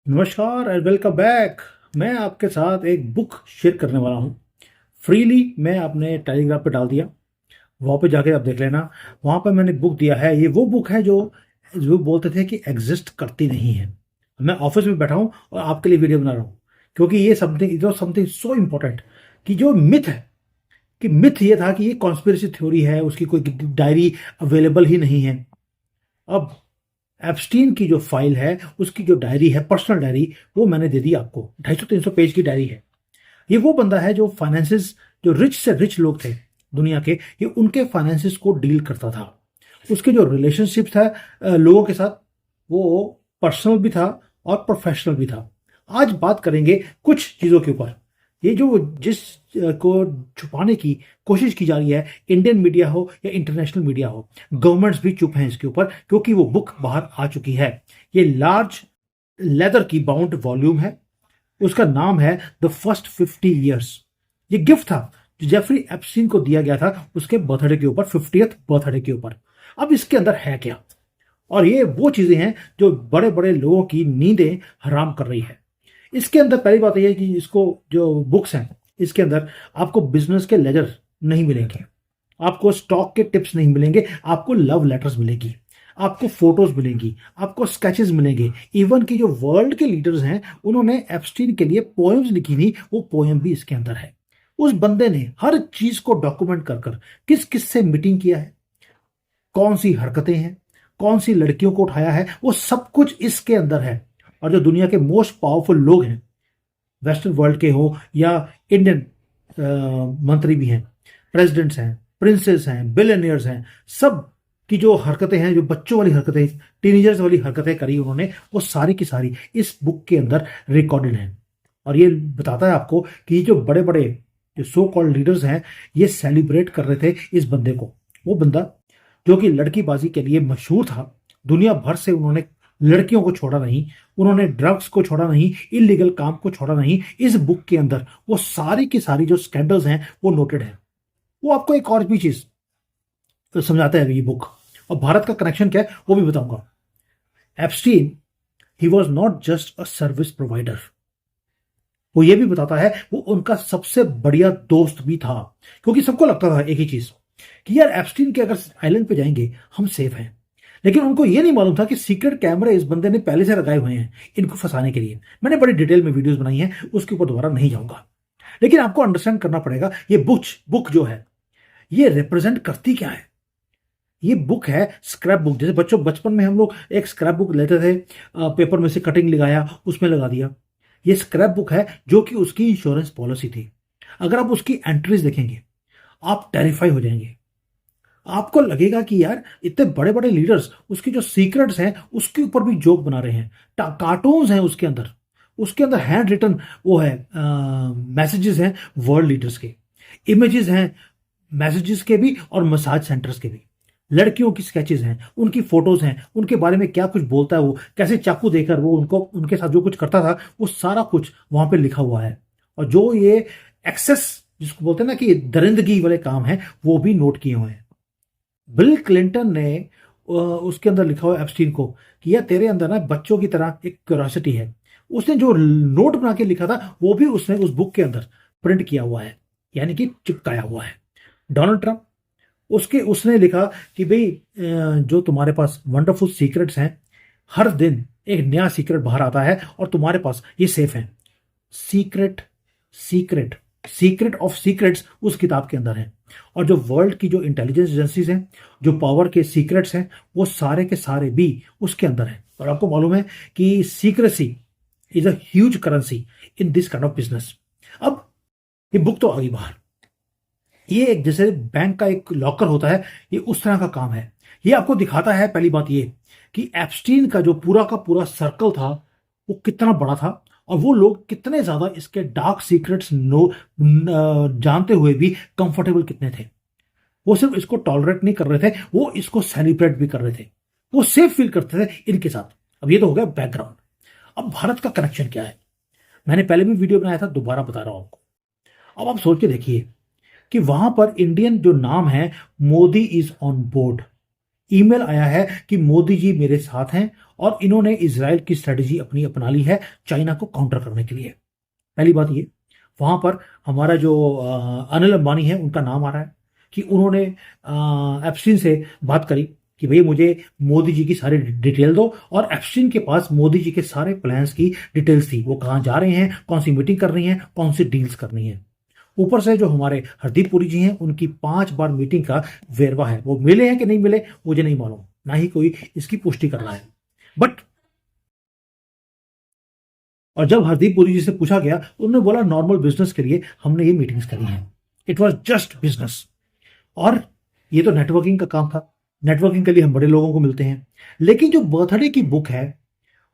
नमस्कार and welcome back. मैं आपके साथ एक बुक शेयर करने वाला हूँ। फ्रीली मैं अपने टेलीग्राम पे डाल दिया, वहाँ पे जाके आप देख लेना। वहाँ पे मैंने बुक दिया है। ये वो बुक है जो जो बोलते थे कि एग्जिस्ट करती नहीं है। मैं ऑफिस में बैठा हूँ और आपके लिए वीडियो बना रहा हूँ, क्योंकि ये समथिंग सो इम्पोर्टेंट कि जो मिथ है, कि मिथ ये था कि ये कॉन्स्पिरेसी थ्योरी है, उसकी कोई डायरी अवेलेबल ही नहीं है। अब एप्स्टीन की जो फाइल है, उसकी जो डायरी है, पर्सनल डायरी, वो मैंने दे दी आपको। 250-300 पेज की डायरी है। ये वो बंदा है जो फाइनेंसिस, जो रिच से रिच लोग थे दुनिया के, ये उनके फाइनेंसिस को डील करता था। उसके जो रिलेशनशिप था लोगों के साथ, वो पर्सनल भी था और प्रोफेशनल भी था। आज बात करेंगे कुछ चीज़ों के ऊपर। ये जो जिस को छुपाने की कोशिश की जा रही है, इंडियन मीडिया हो या इंटरनेशनल मीडिया हो, गवर्नमेंट्स भी चुप हैं इसके ऊपर, क्योंकि वो बुक बाहर आ चुकी है। ये लार्ज लेदर की बाउंड वॉल्यूम है। उसका नाम है द फर्स्ट 50 ईयर्स। ये गिफ्ट था जो जेफरी एप्स्टीन को दिया गया था उसके बर्थडे के ऊपर, 50th बर्थडे के ऊपर। अब इसके अंदर है क्या? और ये वो चीजें हैं जो बड़े बड़े लोगों की नींदें हराम कर रही है। इसके अंदर पहली बात यह है कि इसको जो बुक्स हैं, इसके अंदर आपको बिजनेस के लेजर नहीं मिलेंगे, आपको स्टॉक के टिप्स नहीं मिलेंगे, आपको लव लेटर्स मिलेगी, आपको फोटोज मिलेंगी, आपको स्केचेस मिलेंगे। इवन की जो वर्ल्ड के लीडर्स हैं, उन्होंने एप्स्टीन के लिए पोएम्स लिखी थी, वो पोएम भी इसके अंदर है। उस बंदे ने हर चीज को डॉक्यूमेंट कर कर किस किस से मीटिंग किया है, कौन सी हरकतें हैं, कौन सी लड़कियों को उठाया है, वो सब कुछ इसके अंदर है। और जो दुनिया के मोस्ट पावरफुल लोग हैं, वेस्टर्न वर्ल्ड के हो या इंडियन मंत्री भी हैं, प्रेसिडेंट्स हैं, प्रिंसेस हैं, बिलियनियर्स हैं, सब की जो हरकतें हैं, जो बच्चों वाली हरकतें, टीनेजर्स वाली हरकतें करी उन्होंने, वो सारी की सारी इस बुक के अंदर रिकॉर्डेड हैं। और ये बताता है आपको कि जो बड़े बड़े जो सो कॉल्ड लीडर्स हैं, ये सेलिब्रेट कर रहे थे इस बंदे को। वो बंदा जो कि लड़कीबाजी के लिए मशहूर था, दुनिया भर से उन्होंने लड़कियों को छोड़ा नहीं, उन्होंने ड्रग्स को छोड़ा नहीं, इलीगल काम को छोड़ा नहीं। इस बुक के अंदर वो सारी की सारी जो स्कैंडल्स हैं वो नोटेड है। वो आपको एक और भी चीज समझाता है ये बुक, और भारत का कनेक्शन क्या है वो भी बताऊंगा। Epstein, he was not just a service provider. वो ये भी बताता है वो उनका सबसे बढ़िया दोस्त भी था, क्योंकि सबको लगता था एक ही चीज कि यार एप्स्टीन के अगर आइलैंड पे जाएंगे हम सेफ हैं। लेकिन उनको ये नहीं मालूम था कि सीक्रेट कैमरे इस बंदे ने पहले से लगाए हुए हैं इनको फंसाने के लिए। मैंने बड़ी डिटेल में वीडियोस बनाई हैं, उसके ऊपर दोबारा नहीं जाऊंगा। लेकिन आपको अंडरस्टैंड करना पड़ेगा ये बुक जो है, ये रिप्रेजेंट करती क्या है। ये बुक है स्क्रैप बुक। जैसे बचपन में हम लोग एक स्क्रैप बुक लेते थे, पेपर में से कटिंग लगाया, उसमें लगा दिया। ये स्क्रैप बुक है जो कि उसकी इंश्योरेंस पॉलिसी थी। अगर आप उसकी एंट्रीज देखेंगे, आप टेरिफाई हो जाएंगे। आपको लगेगा कि यार इतने बड़े बड़े लीडर्स, उसकी जो सीक्रेट्स हैं उसके ऊपर भी जोक बना रहे हैं। कार्टून्स हैं उसके अंदर हैंड रिटन वो है, मैसेजेस हैं वर्ल्ड लीडर्स के, इमेजेस हैं मैसेजेस के भी और मसाज सेंटर्स के भी, लड़कियों की स्केचेस हैं, उनकी फोटोज हैं, उनके बारे में क्या कुछ बोलता है, वो कैसे चाकू देकर वो उनको उनके साथ जो कुछ करता था, वो सारा कुछ वहां पे लिखा हुआ है। और जो ये एक्सेस जिसको बोलते हैं ना कि दरिंदगी वाले काम है, वो भी नोट किए हुए हैं। बिल क्लिंटन ने उसके अंदर लिखा हुआ एप्स्टीन को कि यार तेरे अंदर ना बच्चों की तरह एक क्यूरियोसिटी है। उसने जो नोट बना के लिखा था वो भी उसने उस बुक के अंदर प्रिंट किया हुआ है, यानी कि चिपकाया हुआ है। डोनाल्ड ट्रंप, उसके उसने लिखा कि भाई जो तुम्हारे पास वंडरफुल सीक्रेट्स हैं, हर दिन एक नया सीक्रेट बाहर आता है और तुम्हारे पास ये सेफ है। Secret secret secret of secrets उस किताब के अंदर है। और जो वर्ल्ड की जो इंटेलिजेंस एजेंसीज हैं, जो पावर के सीक्रेट्स हैं, वो सारे के सारे भी उसके अंदर हैं। और आपको मालूम है कि secrecy is a huge currency in this kind of business. अब ये बुक तो आ गई बाहर। ये एक जैसे बैंक का एक लॉकर होता है, ये उस तरह का काम है। ये आपको दिखाता है पहली बात ये कि एप्स्टीन का जो पूरा का पूरा सर्कल था वो कितना बड़ा था, और वो लोग कितने ज्यादा इसके डार्क सीक्रेट्स जानते हुए भी कंफर्टेबल कितने थे। वो सिर्फ इसको टॉलरेट नहीं कर रहे थे, वो इसको सेलिब्रेट भी कर रहे थे, वो सेफ फील करते थे इनके साथ। अब ये तो हो गया बैकग्राउंड। अब भारत का कनेक्शन क्या है, मैंने पहले भी वीडियो बनाया था, दोबारा बता रहा हूं आपको। अब आप सोच के देखिए कि वहां पर इंडियन जो नाम है, Modi is on board. Email आया है कि मोदी जी मेरे साथ हैं और इन्होंने इजराइल की स्ट्रेटेजी अपनी अपना ली है चाइना को काउंटर करने के लिए। पहली बात ये, वहां पर हमारा जो अनिल अंबानी है उनका नाम आ रहा है कि उन्होंने एप्स्टीन से बात करी कि भाई मुझे मोदी जी की सारी डिटेल दो, और एप्स्टीन के पास मोदी जी के सारे प्लान्स की डिटेल्स थी, वो कहाँ जा रहे हैं, कौन सी मीटिंग करनी है, कौन सी डील्स करनी है। ऊपर से जो हमारे हरदीप पुरी जी हैं उनकी 5 बार मीटिंग का वेरवा है, वो मिले हैं कि नहीं मिले मुझे नहीं मालूम, ना ही कोई इसकी पुष्टि कर रहा है। बट और जब हरदीप पुरी जी से पूछा गया तो उन्होंने बोला नॉर्मल बिजनेस के लिए हमने ये मीटिंग्स करी हैं, इट वॉज जस्ट बिजनेस। और ये तो नेटवर्किंग का काम था, नेटवर्किंग के लिए हम बड़े लोगों को मिलते हैं। लेकिन जो बर्थडे की बुक है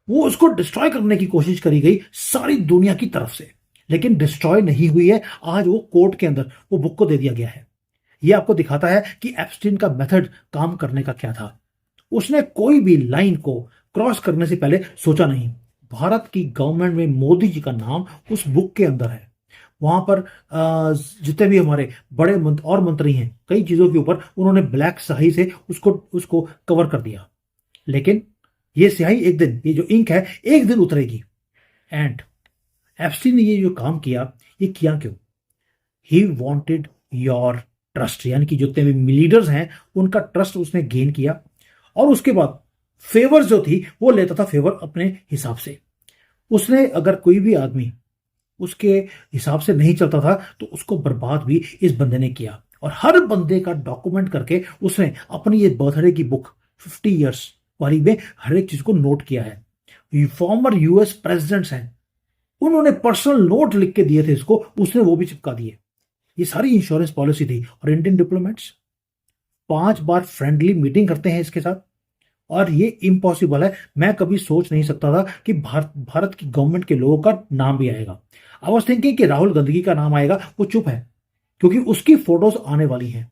वो उसको डिस्ट्रॉय करने की कोशिश करी गई सारी दुनिया की तरफ से, लेकिन डिस्ट्रॉय नहीं हुई है। आज वो कोर्ट के अंदर वो बुक को दे दिया गया है। ये आपको दिखाता है कि एप्स्टीन का मेथड काम करने का क्या था। उसने कोई भी लाइन को क्रॉस करने से पहले सोचा नहीं। भारत की गवर्नमेंट में मोदी जी का नाम उस बुक के अंदर है। वहां पर जितने भी हमारे बड़े और मंत्री हैं, कई चीजों के ऊपर उन्होंने ब्लैक स्याही से उसको उसको कवर कर दिया। लेकिन ये स्याही एक दिन, ये जो इंक है एक दिन उतरेगी। एंड एप्स्टीन ने ये जो काम किया, ये किया क्यों? ही वॉन्टेड योर ट्रस्ट, यानी कि जितने भी लीडर्स हैं उनका ट्रस्ट उसने गेन किया। और उसके बाद फेवर जो थी वो लेता था फेवर अपने हिसाब से। उसने अगर कोई भी आदमी उसके हिसाब से नहीं चलता था तो उसको बर्बाद भी इस बंदे ने किया। और हर बंदे का डॉक्यूमेंट करके उसने अपनी ये बर्थडे की बुक 50 ईयर्स वाली में हर एक चीज को नोट किया है। फॉर्मर यूएस प्रेसिडेंट्स हैं, उन्होंने पर्सनल नोट लिख के दिए थे इसको, उसने वो भी चिपका दिए। ये सारी इंश्योरेंस पॉलिसी थी। और इंडियन डिप्लोमेट्स 5 बार फ्रेंडली मीटिंग करते हैं इसके साथ, और ये इम्पॉसिबल है। मैं कभी सोच नहीं सकता था कि भारत की गवर्नमेंट के लोगों का नाम भी आएगा। आई वाज थिंकिंग कि राहुल गांधी का नाम आएगा, वो चुप है क्योंकि उसकी फोटोज आने वाली हैं।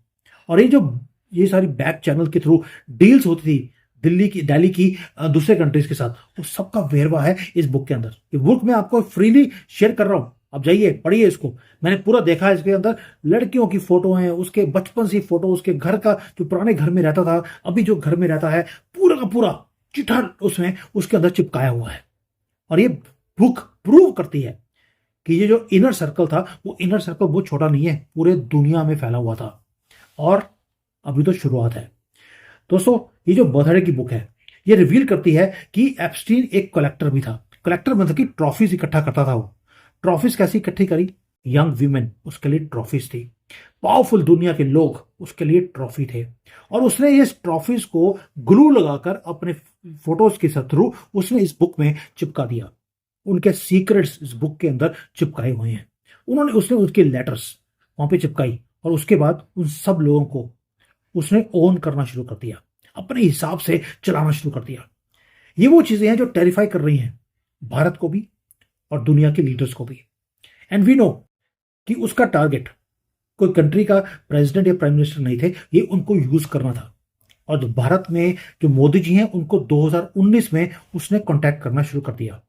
और ये सारी बैक चैनल के थ्रू डील्स होती थी दिल्ली की दूसरे कंट्रीज के साथ, वो सबका वेरवा है इस बुक के अंदर। ये बुक मैं आपको फ्रीली शेयर कर रहा हूं, आप जाइए पढ़िए इसको। मैंने पूरा देखा है, इसके अंदर लड़कियों की फोटो है, उसके बचपन से फोटो, उसके घर का जो पुराने घर में रहता था, अभी जो घर में रहता है, पूरा का पूरा चिट्ठा उसमें उसके अंदर चिपकाया हुआ है। और ये बुक प्रूव करती है कि ये जो इनर सर्कल था, वो इनर सर्कल बहुत छोटा नहीं है, पूरे दुनिया में फैला हुआ था। और अभी तो शुरुआत है दोस्तों। ये जो बर्थडे की बुक है ये रिवील करती है कि एप्स्टीन एक कलेक्टर भी था। कलेक्टर मतलब कि ट्रॉफीज इकट्ठा करता था। वो ट्रॉफीज कैसी इकट्ठी करी? यंग वीमेन उसके लिए ट्रॉफीज थी, पावरफुल दुनिया के लोग उसके लिए ट्रॉफी थे। और उसने इस ट्रॉफीज को ग्लू लगाकर अपने फोटोज के थ्रू उसने इस बुक में चिपका दिया। उनके सीक्रेट्स इस बुक के अंदर चिपकाए हुए हैं। उसने उसके लेटर्स वहां पे चिपकाई, और उसके बाद उन सब लोगों को उसने ओन करना शुरू कर दिया, अपने हिसाब से चलाना शुरू कर दिया। ये वो चीजें हैं जो टेरिफाई कर रही हैं भारत को भी और दुनिया के लीडर्स को भी। एंड वी नो कि उसका टारगेट कोई कंट्री का प्रेसिडेंट या प्राइम मिनिस्टर नहीं थे, ये उनको यूज करना था। और जो भारत में जो मोदी जी हैं उनको 2019 में उसने कांटेक्ट करना शुरू कर दिया।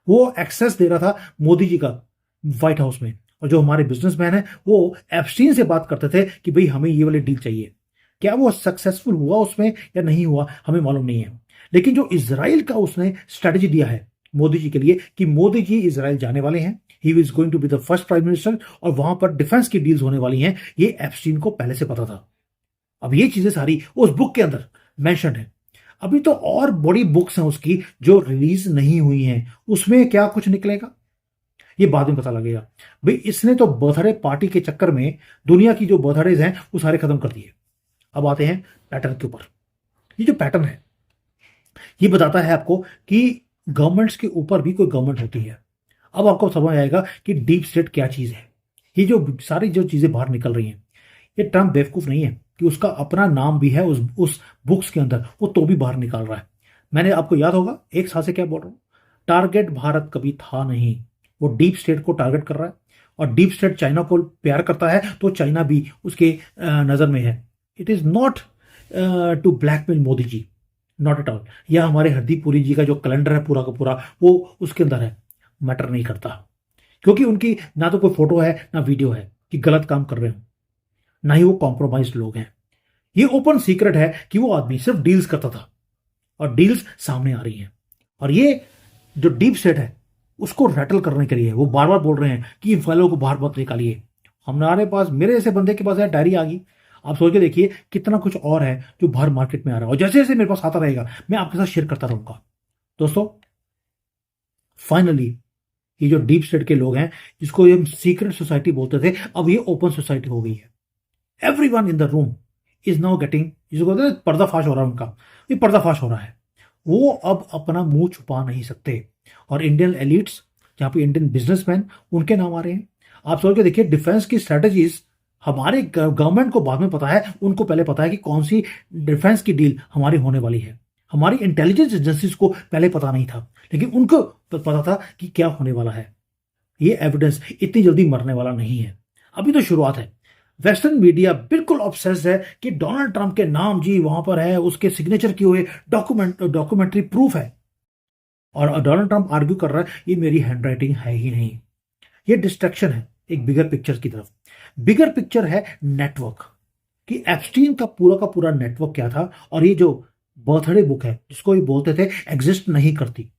वो एक्सेस दे रहा था मोदी जी का व्हाइट हाउस में। और जो हमारे बिजनेसमैन है वो एप्स्टीन से बात करते थे कि भाई हमें ये वाली डील चाहिए। क्या वो सक्सेसफुल हुआ उसमें या नहीं हुआ हमें मालूम नहीं है। लेकिन जो इजराइल का उसने स्ट्रेटेजी दिया है मोदी जी के लिए कि मोदी जी इजराइल जाने वाले हैं, he is going to be the first prime minister, और वहां पर डिफेंस की डील्स होने वाली हैं, ये एप्स्टीन को पहले से पता था। अब ये चीजें सारी उस बुक के अंदर मेंशन है। अभी तो और बड़ी बुक्स हैं उसकी जो रिलीज नहीं हुई हैं, उसमें क्या कुछ निकलेगा ये बाद में पता लगेगा। भाई इसने तो बर्थडे पार्टी के चक्कर में दुनिया की जो बर्थडेज हैं वो सारे खत्म कर दिए। अब आते हैं पैटर्न के ऊपर। ये जो पैटर्न है ये बताता है आपको कि गवर्नमेंट्स के ऊपर भी कोई गवर्नमेंट होती है। अब आपको समझ आएगा कि डीप स्टेट क्या चीज है। ये जो सारी जो चीजें बाहर निकल रही हैं, ये ट्रंप बेवकूफ नहीं है कि उसका अपना नाम भी है उस बुक्स के अंदर, वो तो भी बाहर निकाल रहा है। मैंने आपको याद होगा एक साल से क्या बोल रहा हूं, टारगेट भारत कभी था नहीं, वो डीप स्टेट को टारगेट कर रहा है। और डीप स्टेट चाइना को प्यार करता है तो चाइना भी उसके नजर में है। It is not to blackmail Modi ji, not at all. या हमारे हरदीप पुरी जी का जो कैलेंडर है पूरा का पूरा वो उसके अंदर है, मैटर नहीं करता। क्योंकि उनकी ना तो कोई फोटो है ना वीडियो है कि गलत काम कर रहे हो, ना ही वो कॉम्प्रोमाइज लोग हैं। ये ओपन सीक्रेट है कि वो आदमी सिर्फ डील्स करता था और डील्स सामने आ रही हैं। और ये जो डीप स्टेट है उसको रैटल करने के लिए वो बार बार बोल रहे हैं कि इन फाइलों को बाहर मत निकालिए। हमारे पास, मेरे ऐसे बंदे के पास है, डायरी आ गई। आप सोच के देखिए कितना कुछ और है जो बाहर मार्केट में आ रहा है, और जैसे जैसे मेरे पास आता रहेगा मैं आपके साथ शेयर करता रहूंगा। दोस्तों, फाइनली ये जो डीप स्टेट के लोग हैं, जिसको ये सीक्रेट सोसाइटी बोलते थे, अब ये ओपन सोसाइटी हो गई है। Everyone in the room is now getting, जिसको बोलते हैं पर्दाफाश हो रहा है उनका, ये पर्दाफाश हो रहा है। वो अब अपना मुंह छुपा नहीं सकते। और इंडियन एलिट्स, जहां पे इंडियन बिजनेसमैन, उनके नाम आ रहे हैं। आप सोच के देखिए, डिफेंस की स्ट्रेटजीज हमारे गवर्नमेंट को बाद में पता है, उनको पहले पता है कि कौन सी डिफेंस की डील हमारी होने वाली है। हमारी इंटेलिजेंस एजेंसीज को पहले पता नहीं था, लेकिन उनको पता था कि क्या होने वाला है। ये एविडेंस इतनी जल्दी मरने वाला नहीं है, अभी तो शुरुआत है। वेस्टर्न मीडिया बिल्कुल ऑब्सेस्ड है कि डोनाल्ड ट्रंप के नाम जी वहां पर है, उसके सिग्नेचर किए हुए डॉक्यूमेंट्री प्रूफ है। और डोनाल्ड ट्रंप आर्ग्यू कर रहा है ये मेरी हैंडराइटिंग है ही नहीं। ये डिस्ट्रैक्शन है एक बिगर पिक्चर की तरफ। बिगर पिक्चर है नेटवर्क, कि एप्स्टीन का पूरा नेटवर्क क्या था। और ये जो बर्थडे बुक है, जिसको ये बोलते थे एग्जिस्ट नहीं करती,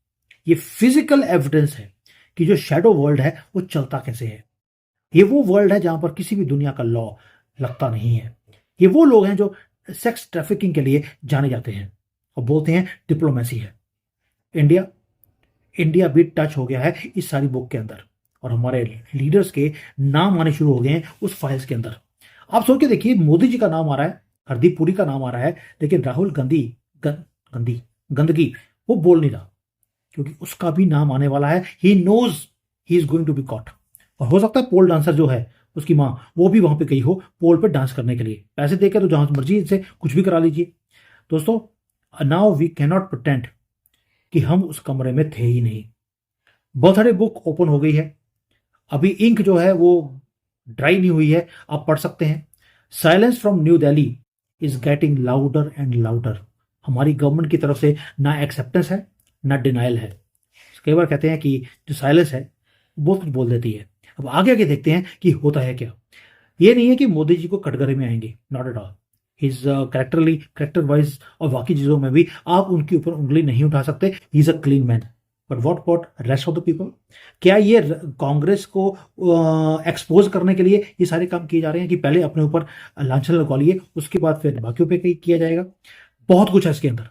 ये फिजिकल एविडेंस है कि जो शैडो वर्ल्ड है वो चलता कैसे है। ये वो वर्ल्ड है जहां पर किसी भी दुनिया का लॉ लगता नहीं है। ये वो लोग हैं जो सेक्स ट्रैफिकिंग के लिए जाने जाते हैं और बोलते हैं डिप्लोमेसी है। इंडिया इंडिया भी टच हो गया है इस सारी बुक के अंदर, और हमारे लीडर्स के नाम आने शुरू हो गए हैं उस फाइल्स के अंदर। आप सोच के देखिए, मोदी जी का नाम आ रहा है, हरदीप पुरी का नाम आ रहा है, लेकिन राहुल गंदगी वो बोल नहीं रहा, क्योंकि उसका भी नाम आने वाला है। He knows he is going to be caught. और हो सकता है पोल डांसर जो है, उसकी माँ, वो भी वहां पे गई हो पोल पे डांस करने के लिए, पैसे देकर तो जहां मर्जी इनसे कुछ भी करा लीजिए। दोस्तों, नाउ वी कैनॉट प्रिटेंड कि हम उस कमरे में थे ही नहीं। बर्थडे बुक ओपन हो गई है, अभी इंक जो है वो ड्राई नहीं हुई है, आप पढ़ सकते हैं। Silence from new Delhi is getting louder and louder. हमारी गवर्नमेंट की तरफ से ना एक्सेप्टेंस है ना डिनाइल है। कई बार कहते हैं कि जो साइलेंस है बहुत कुछ बोल देती है। अब आगे आगे देखते हैं कि होता है क्या। ये नहीं है कि मोदी जी को कटघरे में आएंगे, not at all. His character wise और बाकी चीजों में भी आप उनके ऊपर उंगली नहीं उठा सकते। He is a clean man. But what rest of the people? क्या ये कांग्रेस को एक्सपोज करने के लिए ये सारे काम किए जा रहे हैं कि पहले अपने ऊपर लांछन लगवा लिए, उसके बाद फिर बाकियों पे किया जाएगा? बहुत कुछ है इसके अंदर।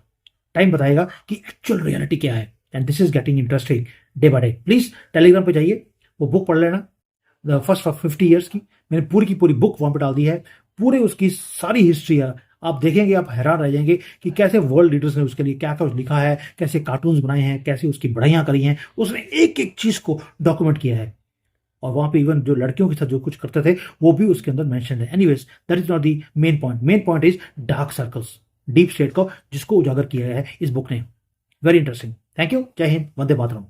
टाइम बताएगा कि एक्चुअल रियलिटी क्या है। And this is getting interesting day by day. Please Telegram पे जाइए, वो बुक पढ़ लेना, द फर्स्ट 50 ईयर्स की। मैंने पूरी की पूरी बुक वहां पे डाल दी है, पूरे उसकी सारी हिस्ट्री है। आप देखेंगे, आप हैरान रह जाएंगे कि कैसे वर्ल्ड लीडर्स ने उसके लिए क्या कुछ लिखा है, कैसे कार्टून्स बनाए हैं, कैसे उसकी बढ़ाइयां करी हैं। उसने एक एक चीज को डॉक्यूमेंट किया है। और वहां पे इवन जो लड़कियों के साथ जो कुछ करते थे वो भी उसके अंदर मेंशन है। Anyways, that is not the main point. Main point is dark circles, deep state को, जिसको उजागर किया है इस बुक ने। Very interesting. Thank you. जय हिंद, वंदे मातरम।